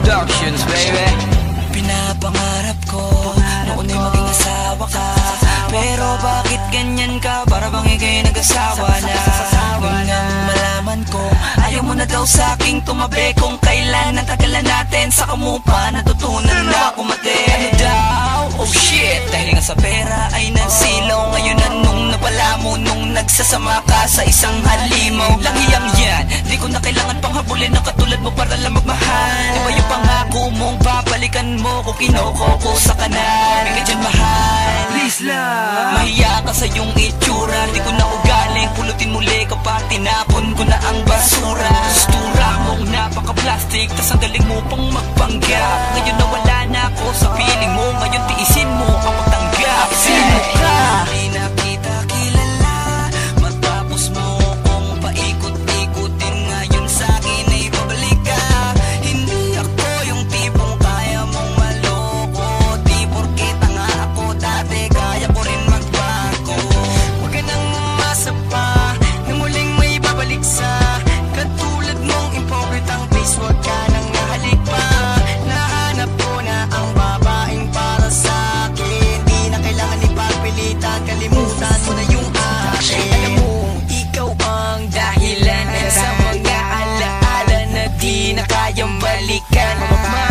Productions, baby. Pinapangarap ko noon ay maging asawa ka, pero bakit ganyan ka? Para bang ika'y nag-asawa na. Ngunang malaman ko ayaw mo na daw sa'king tumabi, kung kailan ang tagalan natin, saka mo pa natutunan na kumate. Ano daw? Oh shit, dahil nga sa pera ay nagsilaw. Ngayon anong napala mo nung nagsasama ka sa isang halimaw? Langhiyang yan, di ko na kailangan pang habulin ang katulad mo para lang magmahal. Diba yung pangako mong babalikan mo kung kinoko sa kanan? May ka dyan mahal, please lang. Mahiya ka sa iyong itsura, di ko na ugaling pulutin muli kapag tinapon ko na ang basura. Sustura mong napaka-plastic, tas ang galing mo pang magpanggap. Ngayon nawala na ako sa piling mo, ngayon tiisin mo ang pagtanggap. Sino ka? Di na kita kilala, matapos mo kong paikot-ikutin. Ngayon sa'kin ay babalik ka. Hindi ako yung tipong kaya mong maloko, di porket tanga ako dati kaya ko rin magbago. Huwag ka nang umasa pa na muling may babalik sa katulad mong impokritang face. Huwag ka nang nahalik pa, nahanap ko na ang babaeng para sa'kin. Di na kailangan ipagpilitan, kalimutan mo na yung akin. Alam mo, ikaw ang dahilan sa mga alaala na di na kayang balikan.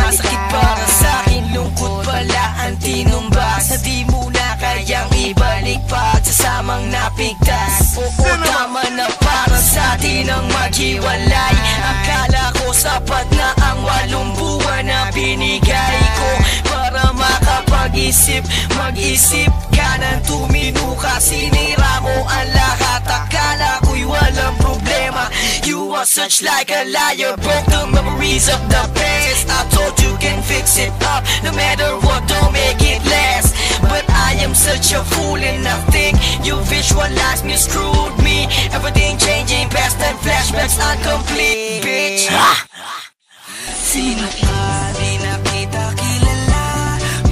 Masakit para sa'kin, lungkot pala ang tinumbas, na di mo na kayang ibalik pagsasamang napigtas. Oo, tama na para sa atin ang maghiwalay. Akala ko sapat na ang 8 buwan na binigay ko para makapag-isip, mag-isip ka ng tumino ka. Sinira mo ang lahat, akala ko'y walang problema. You are such like a liar, broke the memories of the past. I told you can fix it up, no matter what, don't make it last. But I am such a fool and I think you visualized me, screwed me. Everything changing, past and flashbacks incomplete, bitch. Sino ka? Di na kita kilala,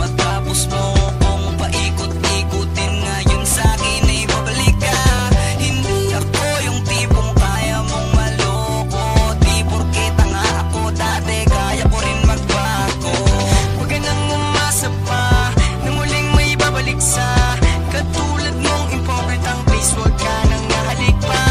matapos mo kong paikot-ikutin. Ngayon sa'kin ay babalik ka. Hindi ako yung tipong kaya mong maloko, di porket tanga ako dati kaya ko rin magbago. Huwag ka nang umasa pa na muling may babalik sa katulad mong impokritang face. Huwag ka nang nahalik pa,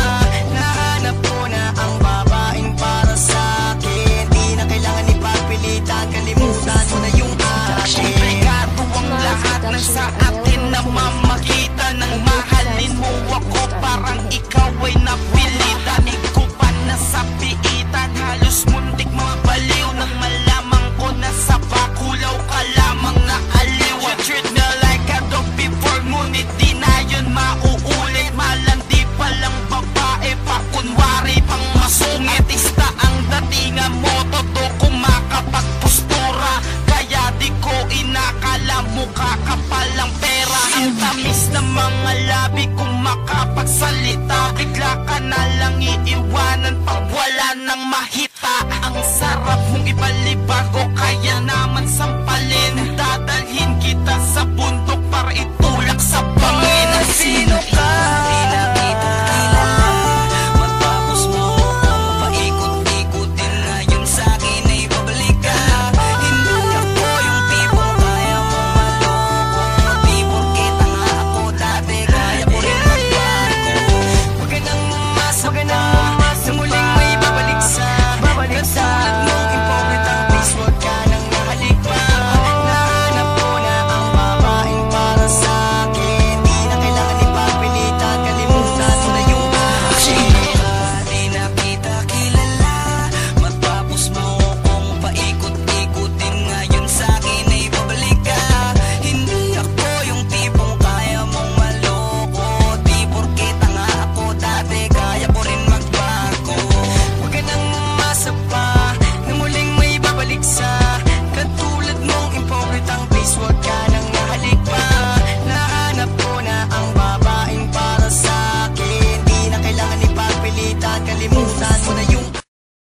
nahanap ko na ang babaeng para sa'kin. Di na kailangan ipagpilitan, kalimutan mo na yung akin. Komplikado ang lahat ng sa atin na mamakita ng mahalin mo ako, parang ikaw ay napilitan. Ikaw pa nasa piitan, halos muntik mabaliw nang malamang ko na sa bakulaw ka lamang naaliw. You treat me like a dog before, ngunit di na yun mauulit. Malandi palang babae pa, kunwari pang masungit. Ista ang datingan mo, todo kumakapagpostura, kaya di ko inakala mukha ka palang pera. Ang tamis na mga labi kung makapagsalita, bigla ka na lang iiwanan pag wala nang mahita. Ang sarap mong ibalibago, kaya naman sampalin. Dadalhin kita sa bundok para itulak sa bangin. Sino ka? Di na kita kilala, matapos mo kong paikot-ikutin. Ngayon sa'kin ay babalik ka. Hindi ako yung tipong kaya mong maloko, di porket tanga ako dati kaya ko rin magbago. Huwag ka nang umasa pa na muling may babalik sa